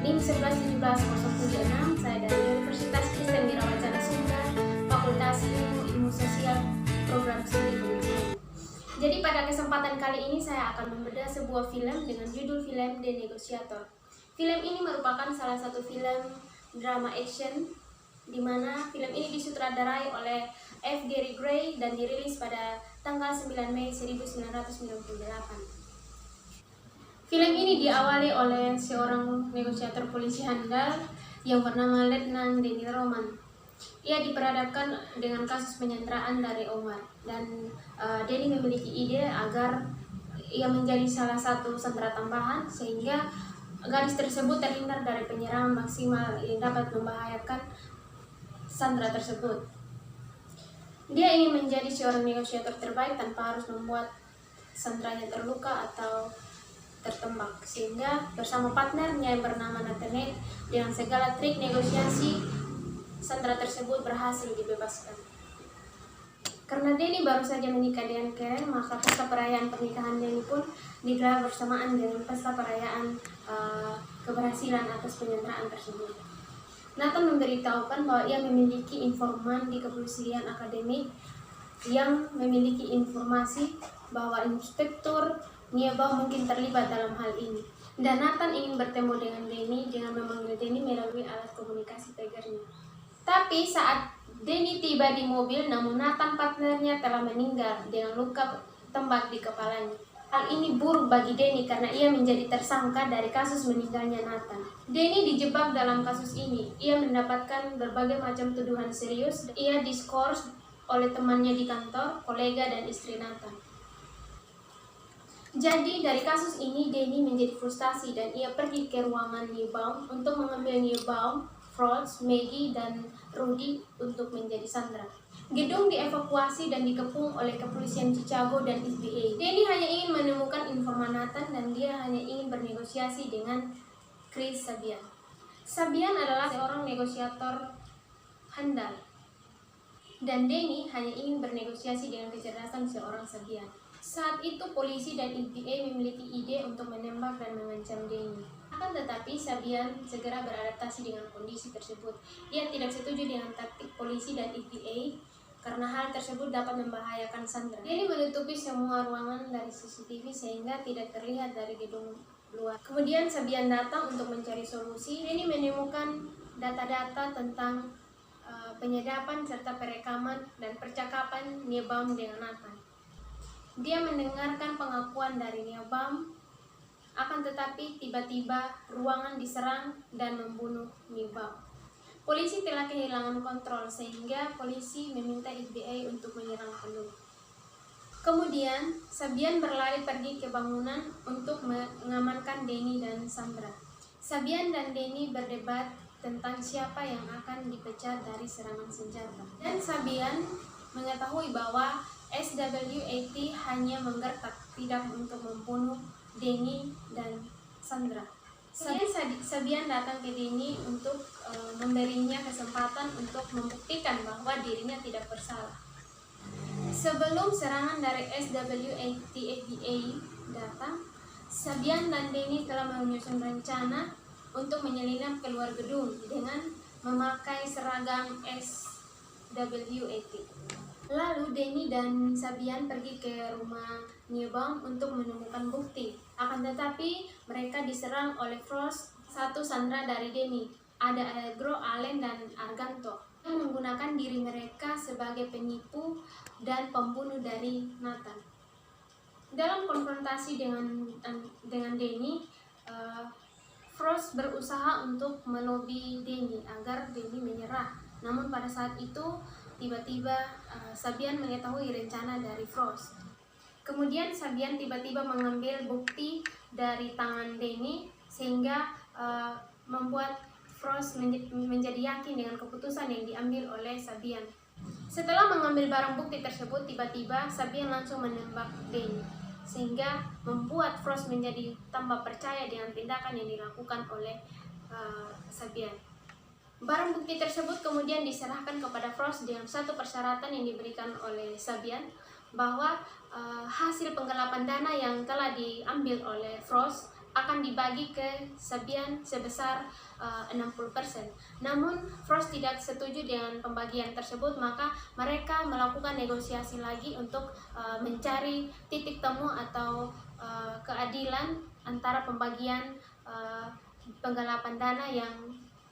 NIM 1117076. Saya dari Universitas Kristen Wirabacana Sunda, Fakultas Ilmu Sosial, Program Studi Pembimbingan. Jadi pada kesempatan kali ini saya akan membedah sebuah film dengan judul film The Negotiator. Film ini merupakan salah satu film drama action di mana film ini disutradarai oleh F. Gary Gray dan dirilis pada tanggal 9 Mei 1998. Film ini diawali oleh seorang negosiator polisi handal yang bernama Letnan Denny Roman. Ia diperhadapkan dengan kasus penyanderaan dari Omar dan Denny memiliki ide agar ia menjadi salah satu sandera tambahan sehingga gadis tersebut terhindar dari penyerangan maksimal yang dapat membahayakan sandera tersebut. Dia ingin menjadi seorang negosiator terbaik tanpa harus membuat sanderanya terluka atau tertembak, sehingga bersama partnernya yang bernama Nathaniel dengan segala trik negosiasi sandera tersebut berhasil dibebaskan. Karena Denny baru saja menikah dengan Karen, maka pesta perayaan pernikahan Denny pun digelar bersamaan dengan pesta perayaan keberhasilan atas penyanderaan tersebut. Nathan memberitahukan bahwa ia memiliki informan di kepolisian akademik yang memiliki informasi bahwa Inspektur Niebaum mungkin terlibat dalam hal ini. Dan Nathan ingin bertemu dengan Denny dengan memanggil Denny melalui alat komunikasi pagernya. Tapi saat Denny tiba di mobil, namun Nathan partnernya telah meninggal dengan luka tembak di kepalanya. Hal ini buruk bagi Denny karena ia menjadi tersangka dari kasus meninggalnya Nathan. Denny dijebak dalam kasus ini. Ia mendapatkan berbagai macam tuduhan serius. Ia diskors oleh temannya di kantor, kolega, dan istri Nathan. Jadi dari kasus ini Denny menjadi frustasi dan ia pergi ke ruangan Niebaum untuk mengambil Niebaum, Frost, Maggie, dan Rudy untuk menjadi sandera. Gedung dievakuasi dan dikepung oleh kepolisian Chicago dan FBI. Denny hanya ingin menemukan informan Nathan dan dia hanya ingin bernegosiasi dengan Chris Sabian. Sabian adalah seorang negosiator handal dan Denny hanya ingin bernegosiasi dengan kecerdasan seorang Sabian. Saat itu polisi dan FBI memiliki ide untuk menembak dan mengancam Denny. Akan tetapi Sabian segera beradaptasi dengan kondisi tersebut. Dia tidak setuju dengan taktik polisi dan FBI karena hal tersebut dapat membahayakan sandera. Denny menutupi semua ruangan dari CCTV sehingga tidak terlihat dari gedung luar. Kemudian Sabian datang untuk mencari solusi. Denny menemukan data-data tentang penyadapan serta perekaman dan percakapan Niebaum dengan Nathan. Dia mendengarkan pengakuan dari Niebaum, akan tetapi tiba-tiba ruangan diserang dan membunuh Niebaum. Polisi telah kehilangan kontrol sehingga polisi meminta FBI untuk menyerang penuh. Kemudian Sabian berlari pergi ke bangunan untuk mengamankan Denny dan Sandra. Sabian dan Denny berdebat tentang siapa yang akan dipecat dari serangan senjata. Dan Sabian mengetahui bahwa SWAT hanya menggertak, tidak untuk membunuh Denny dan Sandra. Sabian datang ke Denny untuk memberinya kesempatan untuk membuktikan bahwa dirinya tidak bersalah. Sebelum serangan dari SWAT FBI datang, Sabian dan Denny telah menyusun rencana untuk menyelinap keluar gedung dengan memakai seragam SWAT. Lalu Denny dan Sabian pergi ke rumah Niebaum untuk menemukan bukti. Akan tetapi mereka diserang oleh Frost, satu sandera dari Denny. Ada Allegro, Allen, dan Arganto yang menggunakan diri mereka sebagai penipu dan pembunuh dari Nathan. Dalam konfrontasi dengan Denny, Frost berusaha untuk melobi Denny agar Denny menyerah. Namun pada saat itu tiba-tiba Sabian mengetahui rencana dari Frost. Kemudian Sabian tiba-tiba mengambil bukti dari tangan Denny sehingga membuat Frost menjadi yakin dengan keputusan yang diambil oleh Sabian. Setelah mengambil barang bukti tersebut, tiba-tiba Sabian langsung menembak Denny sehingga membuat Frost menjadi tambah percaya dengan tindakan yang dilakukan oleh Sabian. Barang bukti tersebut kemudian diserahkan kepada Frost dengan satu persyaratan yang diberikan oleh Sabian bahwa hasil penggelapan dana yang telah diambil oleh Frost akan dibagi ke Sabian sebesar 60%. Namun Frost tidak setuju dengan pembagian tersebut, maka mereka melakukan negosiasi lagi untuk mencari titik temu atau keadilan antara pembagian penggalapan dana yang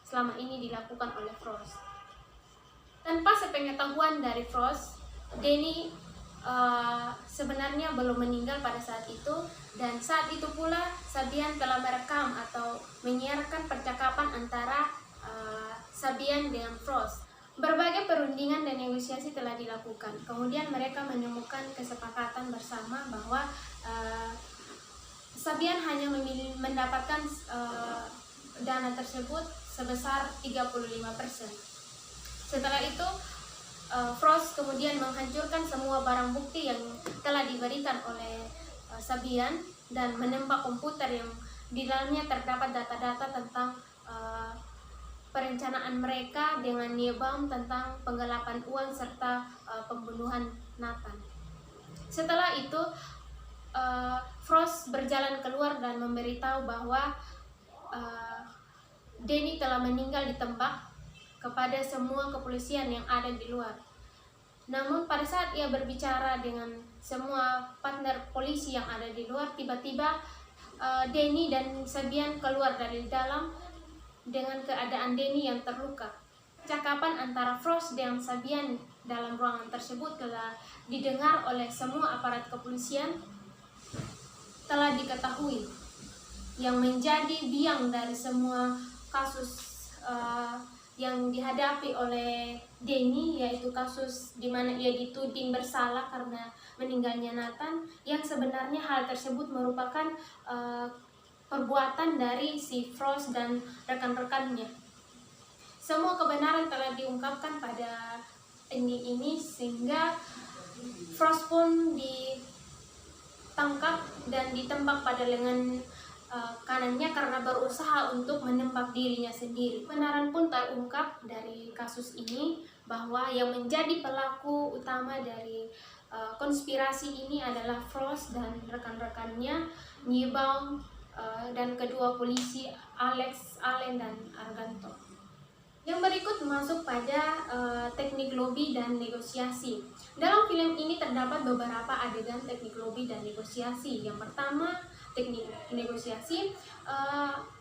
selama ini dilakukan oleh Frost. Tanpa sepengetahuan dari Frost, Danny sebenarnya belum meninggal pada saat itu, dan saat itu pula Sabian telah merekam atau menyiarkan percakapan antara Sabian dengan Frost. Berbagai perundingan dan negosiasi telah dilakukan. Kemudian mereka menemukan kesepakatan bersama bahwa Sabian hanya mendapatkan dana tersebut sebesar 35%. Setelah itu Frost kemudian menghancurkan semua barang bukti yang telah diberikan oleh Sabian dan menembak komputer yang di dalamnya terdapat data-data tentang perencanaan mereka dengan Niebaum tentang penggelapan uang serta pembunuhan Nathan. Setelah itu Frost berjalan keluar dan memberitahu bahwa Danny telah meninggal ditembak kepada semua kepolisian yang ada di luar. Namun pada saat ia berbicara dengan semua partner polisi yang ada di luar, tiba-tiba Danny dan Sabian keluar dari dalam dengan keadaan Danny yang terluka. Percakapan antara Frost dan Sabian dalam ruangan tersebut telah didengar oleh semua aparat kepolisian, telah diketahui. Yang menjadi biang dari semua kasus yang dihadapi oleh Danny, yaitu kasus di mana ia dituding bersalah karena meninggalnya Nathan, yang sebenarnya hal tersebut merupakan perbuatan dari si Frost dan rekan-rekannya. Semua kebenaran telah diungkapkan pada ending ini, sehingga Frost pun ditangkap dan ditembak pada lengan kanannya karena berusaha untuk menembak dirinya sendiri. Kebenaran pun terungkap dari kasus ini bahwa yang menjadi pelaku utama dari konspirasi ini adalah Frost dan rekan-rekannya, Niebaum dan kedua polisi Alex, Allen, dan Argento. Yang berikut masuk pada teknik lobby dan negosiasi. Dalam film ini terdapat beberapa adegan teknik lobby dan negosiasi. Yang pertama, teknik negosiasi.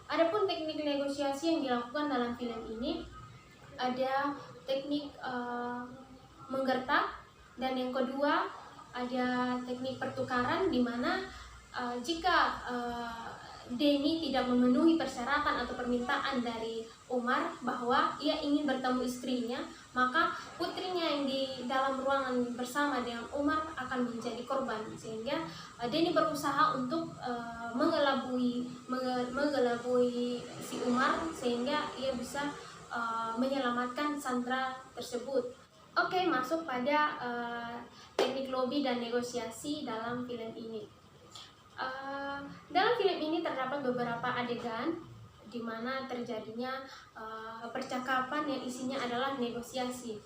Adapun teknik negosiasi yang dilakukan dalam film ini ada teknik menggertak, dan yang kedua ada teknik pertukaran, di mana jika Danny tidak memenuhi persyaratan atau permintaan dari Umar bahwa ia ingin bertemu istrinya, maka putrinya yang di dalam ruangan bersama dengan Umar akan menjadi korban, sehingga Danny berusaha untuk mengelabui si Umar sehingga ia bisa menyelamatkan Sandra tersebut. Oke, masuk pada teknik lobby dan negosiasi dalam film ini. Dalam film ini terdapat beberapa adegan di mana terjadinya percakapan yang isinya adalah negosiasi.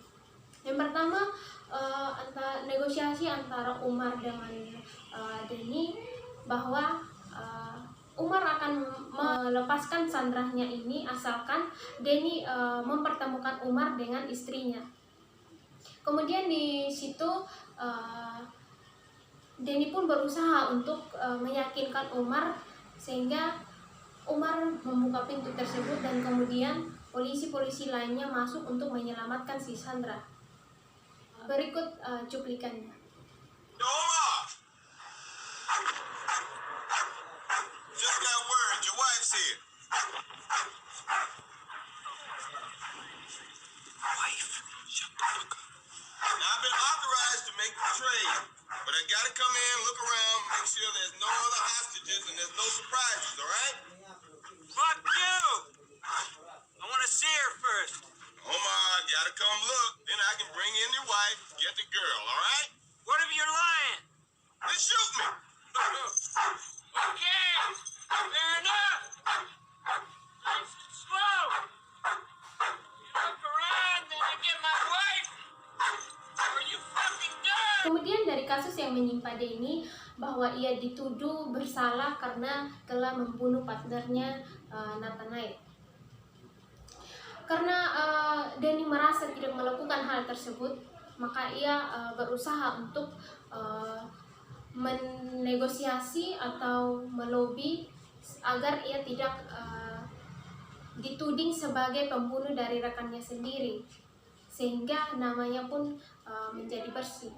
Yang pertama, negosiasi antara Umar dengan Danny bahwa Umar akan melepaskan Sandrahnya ini asalkan Danny mempertemukan Umar dengan istrinya. Kemudian di situ Danny pun berusaha untuk meyakinkan Umar, sehingga Umar membuka pintu tersebut dan kemudian polisi-polisi lainnya masuk untuk menyelamatkan si Sandra. Berikut cuplikannya. Omar! Just got word, your wife's here. Wife? Shut the fuck up. Now, I've been authorized to make the trade, but I gotta come in, look around, make sure there's no other hostages and there's no surprises, alright? Fuck you! I want to see her first. Omar, gotta come look, then I can bring in your wife, get the girl, alright? What if you're lying? Then shoot me! Okay, fair enough. Nice and slow. You look around, then I get my wife. Are you fucking done? Kemudian dari dari kasus yang menimpa Denny bahwa ia dituduh bersalah karena telah membunuh partnernya Nathanael. Karena Denny merasa tidak melakukan hal tersebut, maka ia berusaha untuk menegosiasi atau melobi agar ia tidak dituding sebagai pembunuh dari rekannya sendiri, sehingga namanya pun menjadi bersih.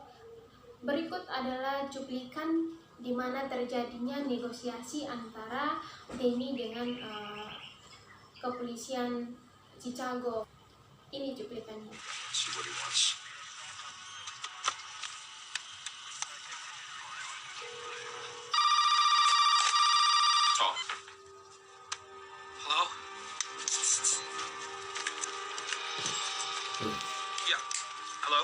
Berikut adalah cuplikan di mana terjadinya negosiasi antara Denny dengan kepolisian Chicago. Ini cuplikannya. See what he wants. Talk. Hello? Yeah. Hello?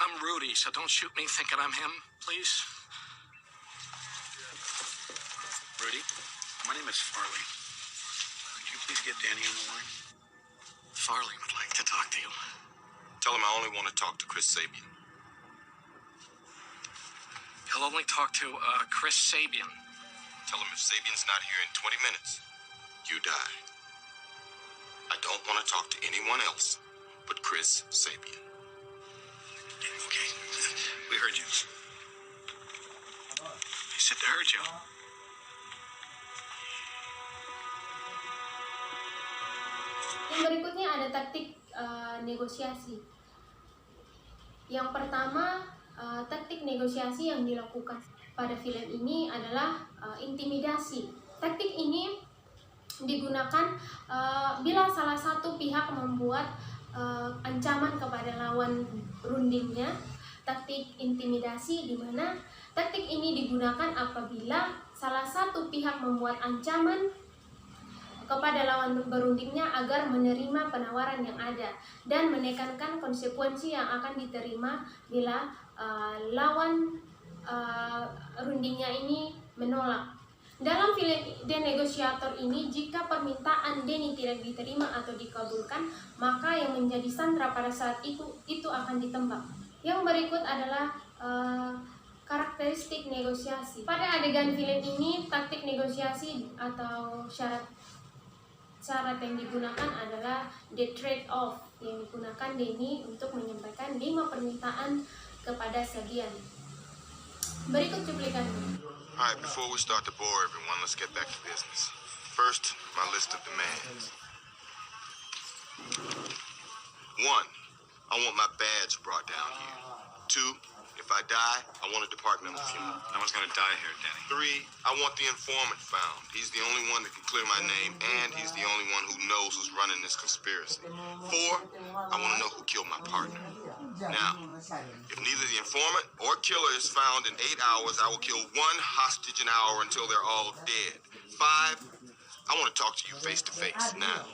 I'm Rudy, so don't shoot me thinking I'm him, please. Rudy, my name is Farley. Could you please get Danny on the line? Farley would like to talk to you. Tell him I only want to talk to Chris Sabian. He'll only talk to Chris Sabian. Tell him if Sabian's not here in 20 minutes, you die. I don't want to talk to anyone else but Chris Sabian. Okay, we heard you. They said they heard you. Yang berikutnya ada taktik negosiasi. Yang pertama, taktik negosiasi yang dilakukan pada film ini adalah intimidasi. Taktik ini digunakan bila salah satu pihak membuat ancaman kepada lawan rundingnya. Taktik intimidasi di mana taktik ini digunakan apabila salah satu pihak membuat ancaman kepada lawan berundingnya agar menerima penawaran yang ada dan menekankan konsekuensi yang akan diterima bila lawan rundingnya ini menolak. Dalam film The Negotiator ini, jika permintaan Denny tidak diterima atau dikabulkan, maka yang menjadi sandera pada saat itu akan ditembak. Yang berikut adalah karakteristik negosiasi. Pada adegan film ini, taktik negosiasi atau syarat yang digunakan adalah the trade-off yang digunakan Denny untuk menyampaikan 5 permintaan kepada Sabian. Berikut cuplikannya. All right, before we start to bore everyone, let's get back to business. First, my list of demands. 1, I want my badge brought down here. 2, if I die, I want a departmental funeral. No one's gonna die here, Danny. 3, I want the informant found. He's the only one that can clear my name, and he's the only one who knows who's running this conspiracy. 4, I want to know who killed my partner. Now, if neither the informant or killer is found in 8 hours, I will kill 1 hostage an hour until they're all dead. 5, I want to talk to you face to face now.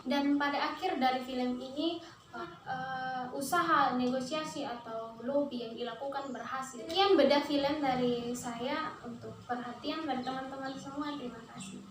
Dan pada akhir dari film ini, usaha negosiasi atau lobby yang dilakukan berhasil. Sekian bedah film dari saya. Untuk perhatian dari teman-teman semua, terima kasih.